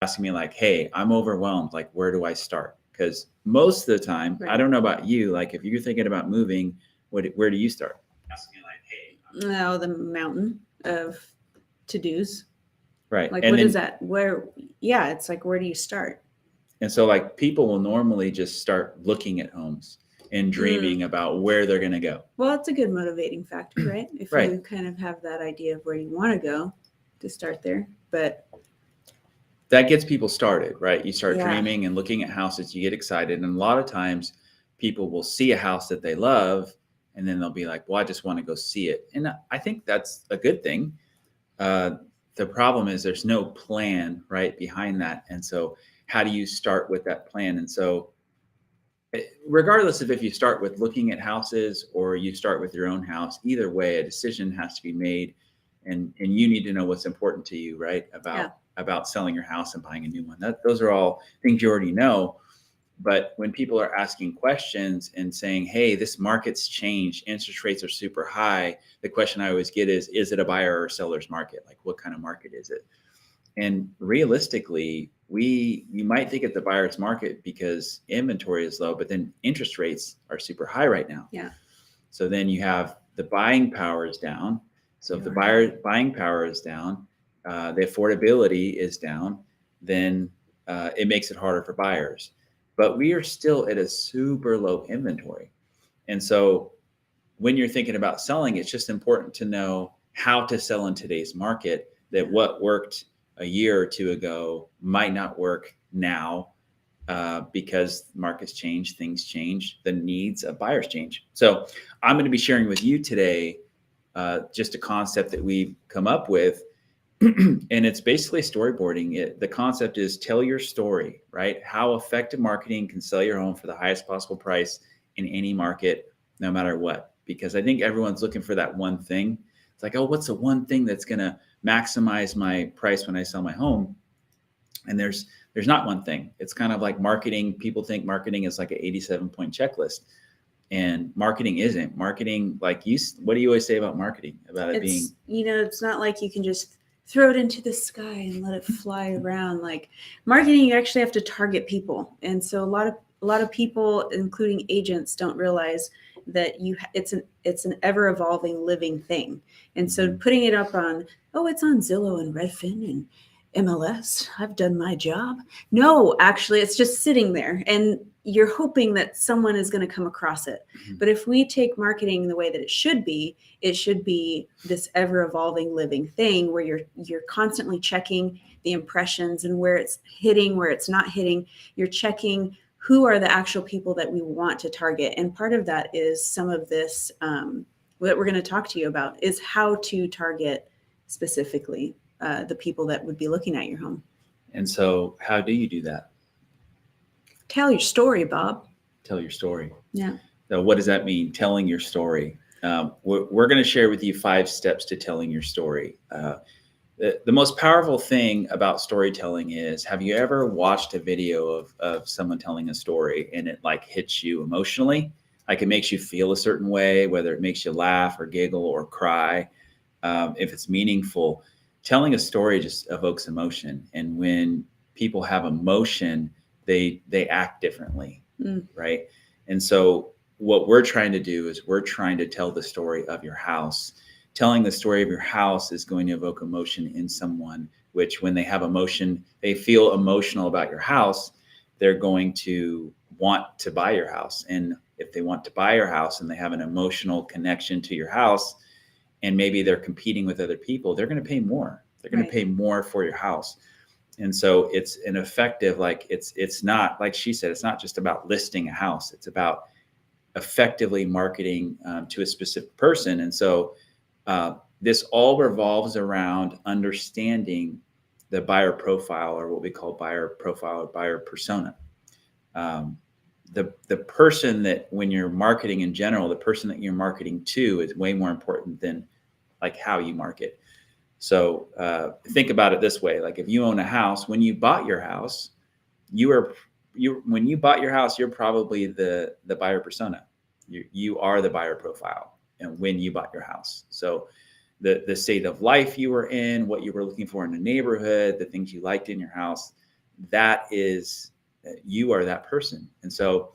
asking me like, hey, I'm overwhelmed. Like, where do I start? Because most of the time, I Right. don't know about you, like if you're thinking about moving, where do you start? Oh, the mountain of to-dos. Right. Like, And what is then, that? Where, yeah, it's like, where do you start? and so like people will normally just start looking at homes and Mm. dreaming about where they're going to go. Well, it's a good motivating factor, right? If Right. you kind of have that idea of where you want to go to start there. But That gets people started, right? You start yeah, dreaming and looking at houses, you get excited. And a lot of times people will see a house that they love and then they'll be like, well, I just want to go see it. And I think that's a good thing. Uh, the problem is there's no plan right behind that. And so how do you start with that plan? And so regardless of if you start with looking at houses or you start with your own house, either way, a decision has to be made, and you need to know what's important to you, right? yeah, About selling your house and buying a new one. Those are all things you already know. But when people are asking questions and saying, "Hey, this market's changed, interest rates are super high," the question I always get is it a buyer or seller's market? Like, what kind of market is it? And realistically, you might think it's the buyer's market because inventory is low, but then interest rates are super high right now. yeah. So then you have the buying power is down. So if the buying power is down, the affordability is down, then it makes it harder for buyers. But we are still at a super low inventory. And so when you're thinking about selling, it's just important to know how to sell in today's market, that what worked a year or two ago might not work now, because markets change, things change, the needs of buyers change. So I'm going to be sharing with you today just a concept that we've come up with. And it's basically storyboarding. The concept is tell your story, right? How effective marketing can sell your home for the highest possible price in any market, no matter what. Because I think everyone's looking for that one thing. It's like, oh, what's the one thing that's going to maximize my price when I sell my home? And there's not one thing. It's kind of like marketing. People think marketing is like an 87-point checklist, and marketing isn't. Marketing, like what do you always say about marketing? About it being, it's not like you can just throw it into the sky and let it fly around. Like marketing, you actually have to target people, and so a lot of people, including agents, don't realize that it's an ever evolving living thing. And so putting it up on, oh, it's on Zillow and Redfin and MLS, I've done my job. No, actually, it's just sitting there, and you're hoping that someone is going to come across it. But if we take marketing the way that it should be this ever evolving living thing where you're constantly checking the impressions and where it's hitting, where it's not hitting. You're checking who are the actual people that we want to target. And part of that is some of this that we're going to talk to you about is how to target specifically the people that would be looking at your home. and so how do you do that? Tell your story, Bob. Tell your story. Yeah. So what does that mean? Telling your story. We're going to share with you 5 steps to telling your story. The most powerful thing about storytelling is, have you ever watched a video of someone telling a story and it like hits you emotionally? Like it makes you feel a certain way, whether it makes you laugh or giggle or cry. If it's meaningful, telling a story just evokes emotion. And when people have emotion, they act differently, right? And so what we're trying to do is we're trying to tell the story of your house. Telling the story of your house is going to evoke emotion in someone, which when they have emotion, they feel emotional about your house, they're going to want to buy your house. And if they want to buy your house and they have an emotional connection to your house, and maybe they're competing with other people, they're going to pay more. They're going to pay more for your house. And so it's an effective, like it's not, like she said, it's not just about listing a house. It's about effectively marketing to a specific person. And so this all revolves around understanding the buyer profile, or what we call buyer profile or buyer persona. The person that, when you're marketing in general, the person that you're marketing to is way more important than like how you market. So think about it this way: like if you own a house, when you bought your house, when you bought your house, you're probably the buyer persona. You are the buyer profile, and when you bought your house, so the state of life you were in, what you were looking for in the neighborhood, the things you liked in your house, that is, you are that person. And so,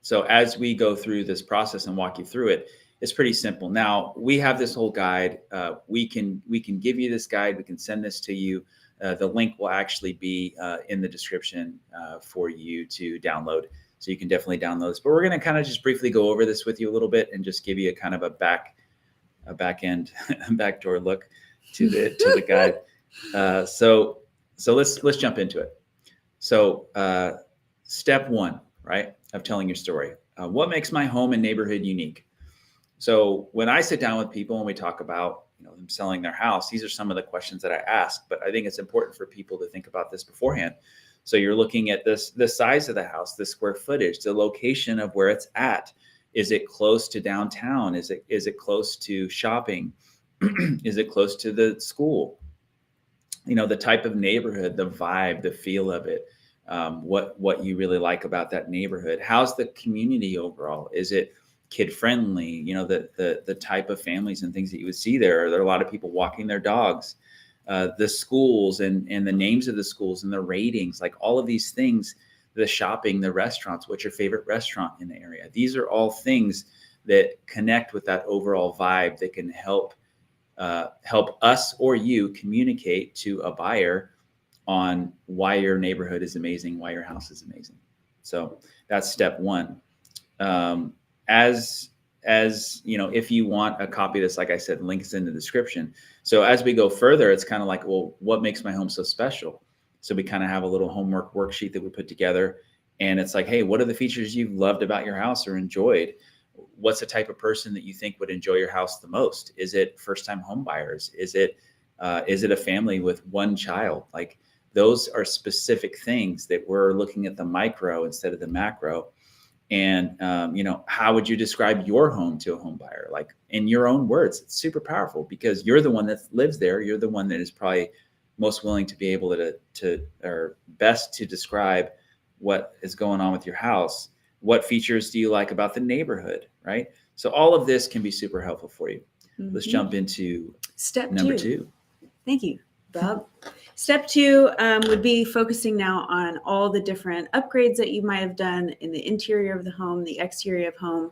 so as we go through this process and walk you through it, it's pretty simple. Now we have this whole guide. We can give you this guide. We can send this to you. The link will actually be in the description for you to download. So you can definitely download this. But we're going to kind of just briefly go over this with you a little bit and just give you a kind of a backdoor look to the guide. So let's jump into it. So step one, right, of telling your story. What makes my home and neighborhood unique? So when I sit down with people and we talk about, you know, them selling their house, these are some of the questions that I ask. But I think it's important for people to think about this beforehand. So you're looking at the size of the house, the square footage, the location of where it's at. Is it close to downtown? Is it close to shopping? Is it close to the school? You know, the type of neighborhood, the vibe, the feel of it. What you really like about that neighborhood. How's the community overall? Is it kid friendly? You know, the type of families and things that you would see there. Are there a lot of people walking their dogs? The schools and the names of the schools and the ratings, like all of these things, the shopping, the restaurants, what's your favorite restaurant in the area? These are all things that connect with that overall vibe that can help us or you communicate to a buyer on why your neighborhood is amazing, why your house is amazing. So that's step one. As you know, if you want a copy of this, like I said, link is in the description. So as we go further, it's kind of like, well, what makes my home so special? So we kind of have a little homework worksheet that we put together, and it's like, hey, what are the features you've loved about your house or enjoyed? What's the type of person that you think would enjoy your house the most? Is it first-time home buyers? Is it a family with one child? Like, those are specific things that we're looking at the micro instead of the macro. And, you know, how would you describe your home to a home buyer? Like, in your own words. It's super powerful because you're the one that lives there. You're the one that is probably most willing to be able to or best to describe what is going on with your house. What features do you like about the neighborhood, right? So all of this can be super helpful for you. Mm-hmm. Let's jump into step number two. Thank you, Bob. Step two would be focusing now on all the different upgrades that you might have done in the interior of the home, the exterior of home,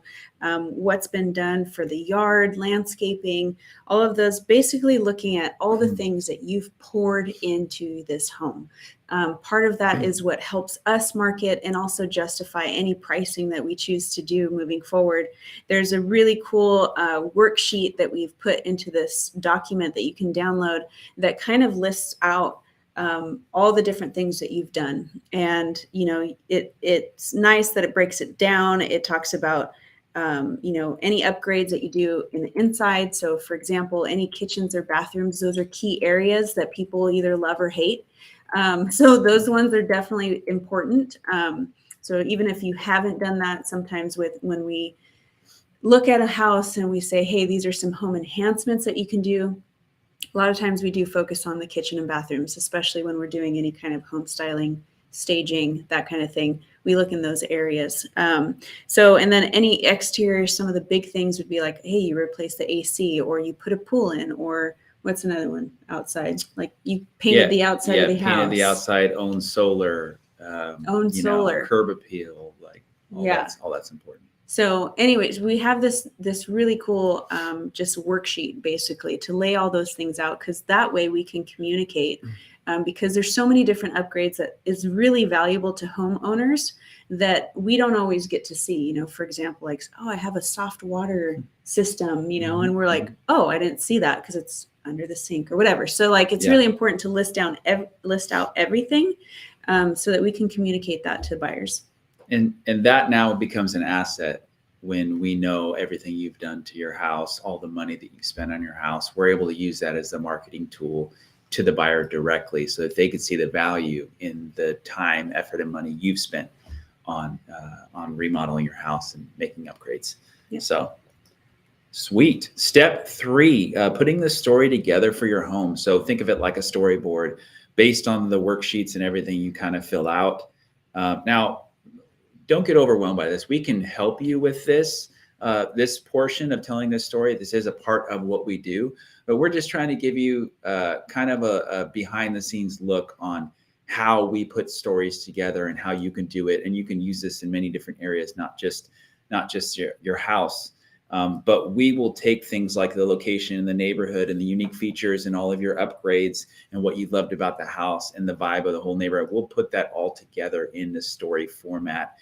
what's been done for the yard, landscaping, all of those, basically looking at all the things that you've poured into this home. Part of that is what helps us market and also justify any pricing that we choose to do moving forward. There's a really cool worksheet that we've put into this document that you can download that kind of lists out all the different things that you've done. And, you know, it's nice that it breaks it down. It talks about, you know, any upgrades that you do in the inside. So for example, any kitchens or bathrooms, those are key areas that people either love or hate. So those ones are definitely important. So even if you haven't done that, sometimes when we look at a house and we say, hey, these are some home enhancements that you can do, a lot of times we do focus on the kitchen and bathrooms, especially when we're doing any kind of home styling, staging, that kind of thing. We look in those areas. So, and then any exterior, some of the big things would be like, hey, you replace the AC, or you put a pool in, or what's another one outside? Like you painted the outside of the house. Painted the outside, own solar, solar, curb appeal, like all that's important. So anyways, we have this really cool just worksheet basically to lay all those things out, because that way we can communicate, because there's so many different upgrades that is really valuable to homeowners that we don't always get to see. You know, for example, like, oh, I have a soft water system, you know, and we're like, oh, I didn't see that because it's under the sink or whatever. So like, it's really important to list out everything so that we can communicate that to buyers. And that now becomes an asset when we know everything you've done to your house, all the money that you spend on your house. We're able to use that as a marketing tool to the buyer directly, so that they can see the value in the time, effort, and money you've spent on remodeling your house and making upgrades. Yep. So sweet. Step three, putting the story together for your home. So think of it like a storyboard based on the worksheets and everything you kind of fill out. Now, don't get overwhelmed by this. We can help you with this portion of telling this story. This is a part of what we do, but we're just trying to give you kind of a behind the scenes look on how we put stories together and how you can do it. And you can use this in many different areas, not just your house. But we will take things like the location in the neighborhood and the unique features and all of your upgrades and what you loved about the house and the vibe of the whole neighborhood. We'll put that all together in the story format,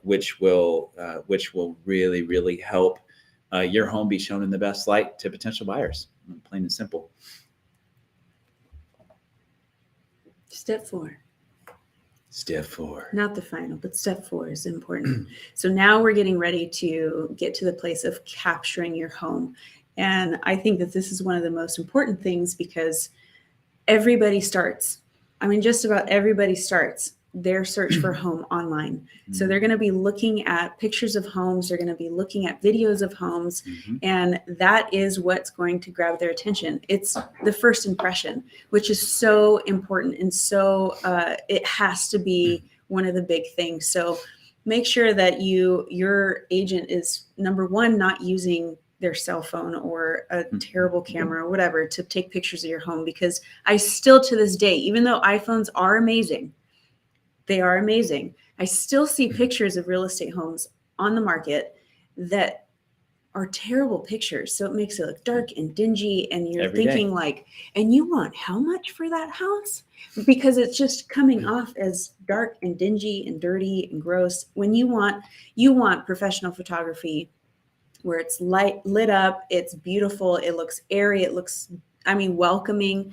which will really, really help your home be shown in the best light to potential buyers. Plain and simple. Step 4. Step 4. Not the final, but step 4 is important. So now we're getting ready to get to the place of capturing your home. And I think that this is one of the most important things because everybody starts. I mean, just about everybody starts their search for home online. So they're going to be looking at pictures of homes. They're going to be looking at videos of homes. And that is what's going to grab their attention. It's the first impression, which is so important. And so it has to be one of the big things. So make sure that your agent is, number one, not using their cell phone or a terrible camera or whatever to take pictures of your home, because I still, to this day, even though iPhones are amazing, they are amazing, I still see pictures of real estate homes on the market that are terrible pictures. So it makes it look dark and dingy, and you're thinking like, and you want how much for that house? Because it's just coming off as dark and dingy and dirty and gross. When you want professional photography where it's lit up, it's beautiful, it looks airy, it looks, welcoming.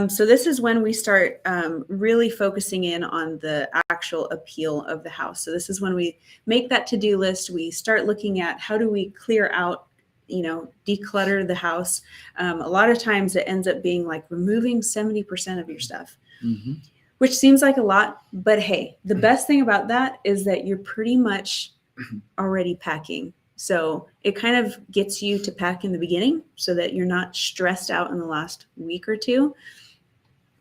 So this is when we start really focusing in on the actual appeal of the house. So this is when we make that to-do list. We start looking at how do we clear out, declutter the house. A lot of times it ends up being like removing 70% of your stuff, which seems like a lot, but hey, the best thing about that is that you're pretty much already packing. So it kind of gets you to pack in the beginning so that you're not stressed out in the last week or two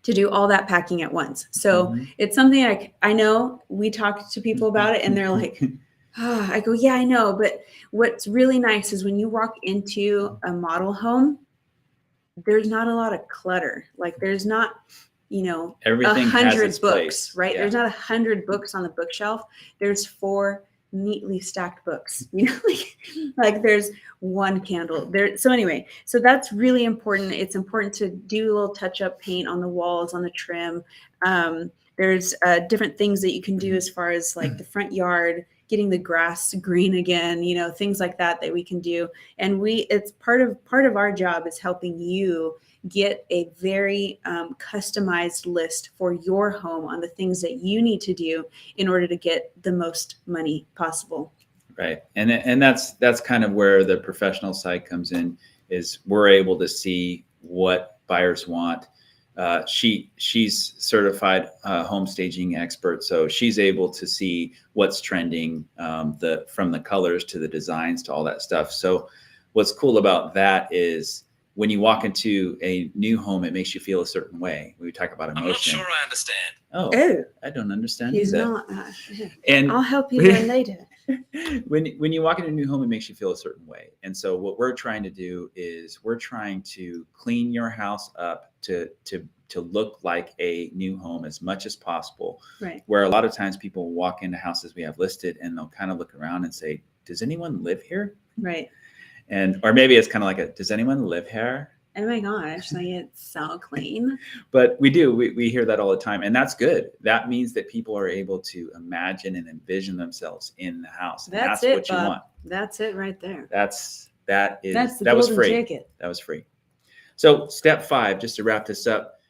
to do all that packing at once. So it's something I know we talk to people about it and they're like, oh, I go, yeah, I know. But what's really nice is when you walk into a model home, there's not a lot of clutter. Like there's not, everything 100 books, place. right? Yeah. There's not 100 books on the bookshelf. There's 4 neatly stacked books, like there's one candle there. So anyway, so that's really important. It's important to do a little touch up paint on the walls, on the trim. There's different things that you can do as far as like the front yard, getting the grass green again, things like that we can do. And it's part of our job is helping you get a very customized list for your home on the things that you need to do in order to get the most money possible. Right. And that's kind of where the professional side comes in, is we're able to see what buyers want. She's certified home staging expert, so she's able to see what's trending, from the colors to the designs to all that stuff. So what's cool about that is when you walk into a new home, it makes you feel a certain way. We talk about emotion. I'm not sure I understand. Oh, I don't understand He's either. not. And I'll help you learn later. When you walk into a new home, it makes you feel a certain way. And so what we're trying to do is we're trying to clean your house up to look like a new home as much as possible. Right. Where a lot of times people walk into houses we have listed and they'll kind of look around and say, does anyone live here? Right. Or maybe it's kind of like does anyone live here? Oh my gosh, like it's so clean. But we do. We hear that all the time. And that's good. That means that people are able to imagine and envision themselves in the house. And That's what it, you Bob. want. That's it right there. That's the that was golden free. ticket. That was free. So step 5, just to wrap this up,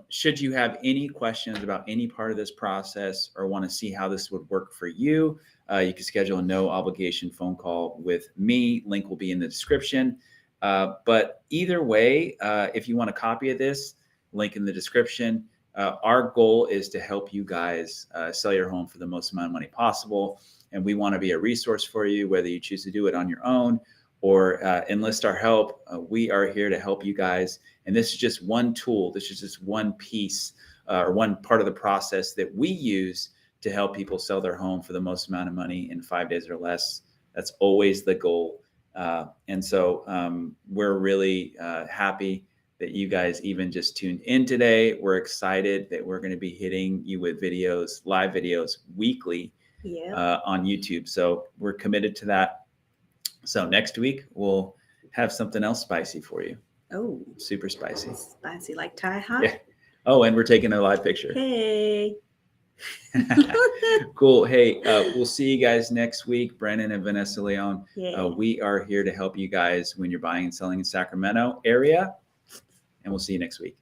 should you have any questions about any part of this process or want to see how this would work for you, you can schedule a no obligation phone call with me. Link will be in the description. But either way, if you want a copy of this, link in the description. Our goal is to help you guys sell your home for the most amount of money possible. And we want to be a resource for you, whether you choose to do it on your own or enlist our help. We are here to help you guys. And this is just one tool. This is just one piece or one part of the process that we use to help people sell their home for the most amount of money in 5 days or less. That's always the goal. And so we're really happy that you guys even just tuned in today. We're excited that we're going to be hitting you with videos, live videos weekly on YouTube. So we're committed to that. So next week we'll have something else spicy for you. Oh, super spicy. Spicy like Thai hot? Yeah. Oh, and we're taking a live picture. Hey. Cool. Hey, we'll see you guys next week. Brennan and Vanessa Leon. Yeah. We are here to help you guys when you're buying and selling in Sacramento area. And we'll see you next week.